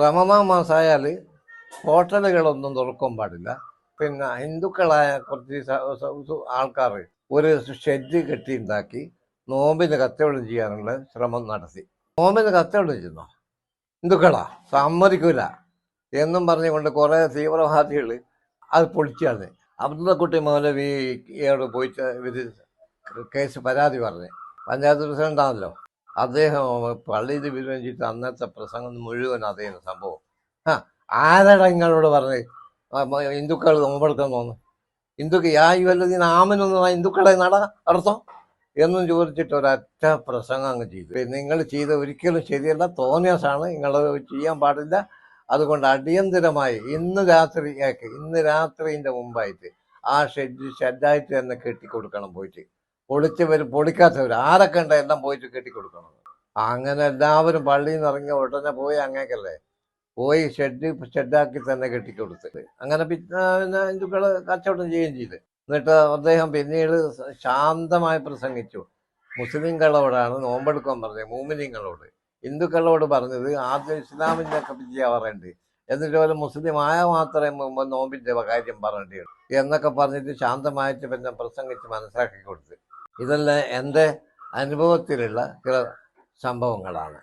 റമദാൻ മാസമായാൽ ഹോട്ടലുകളൊന്നും തുറക്കാൻ പാടില്ല. പിന്നെ ഹിന്ദുക്കളായ കുറച്ച് ആൾക്കാർ ഒരു ഷെഡ് കെട്ടിയുണ്ടാക്കി നോമ്പിന് കച്ചവടം ചെയ്യാനുള്ള ശ്രമം നടത്തി. നോമ്പിന് കച്ചവടം ചെയ്യുന്നു ഹിന്ദുക്കളാ സമ്മതിക്കൂല എന്നും പറഞ്ഞുകൊണ്ട് കുറേ തീവ്രവാദികൾ അത് പൊളിച്ചാണ്. അബ്ദുള്ളക്കുട്ടി മൗലവിയോട് പോയിട്ട് ഇവര് കേസ് പരാതി പറഞ്ഞ് പഞ്ചായത്ത് പ്രസിഡന്റാണല്ലോ അദ്ദേഹം പള്ളിയിൽ വിരമിച്ചിട്ട് അന്നത്തെ പ്രസംഗം മുഴുവൻ അദ്ദേഹം സംഭവം. ആരടാ നിങ്ങളോട് പറഞ്ഞ് ഹിന്ദുക്കൾ നോമ്പെടുക്കാൻ തോന്നുന്നു? ഹിന്ദുക്ക് യായുവല്ലതിന് ആമനൊന്നും ഹിന്ദുക്കളെ നടത്തം എന്നും ചോദിച്ചിട്ട് ഒരൊറ്റ പ്രസംഗം അങ്ങ് ചെയ്തു. നിങ്ങൾ ചെയ്ത ഒരിക്കലും ശരിയല്ല, തോന്നിയാസാണ്, നിങ്ങൾ ചെയ്യാൻ പാടില്ല. അതുകൊണ്ട് അടിയന്തരമായി ഇന്ന് രാത്രിന്റെ മുമ്പായിട്ട് ആ ഷെഡായിട്ട് തന്നെ കെട്ടിക്കൊടുക്കണം. പോയിട്ട് പൊളിക്കാത്തവർ ആരൊക്കെ ഉണ്ട് എല്ലാം പോയിട്ട് കെട്ടിക്കൊടുക്കണം. അങ്ങനെ എല്ലാവരും പള്ളിയിൽ നിന്ന് ഇറങ്ങിയ ഉടനെ പോയി അങ്ങേക്കല്ലേ പോയി ഷെഡാക്കി തന്നെ കെട്ടിക്കൊടുത്തത്. അങ്ങനെ പിന്നെ ഹിന്ദുക്കള് കച്ചവടം ചെയ്യുകയും ചെയ്ത്. എന്നിട്ട് അദ്ദേഹം പിന്നീട് ശാന്തമായി പ്രസംഗിച്ചു. മുസ്ലിങ്ങളോടാണ് നോമ്പെടുക്കാൻ പറഞ്ഞത്, മോമിനിങ്ങളോട്. ഹിന്ദുക്കളോട് പറഞ്ഞത് ആദ്യം ഇസ്ലാമിൻ്റെ ഒക്കെ വിജയ പറയണ്ട്, എന്നിട്ട് പോലെ മുസ്ലിം ആയാൽ മാത്രമേ നോമ്പിന്റെ കാര്യം പറഞ്ഞിട്ട് എന്നൊക്കെ പറഞ്ഞിട്ട് ശാന്തമായിട്ട് പിന്നെ പ്രസംഗിച്ച് മനസ്സിലാക്കി കൊടുത്ത്. ഇതെല്ലാം എൻ്റെ അനുഭവത്തിലുള്ള ചില സംഭവങ്ങളാണ്.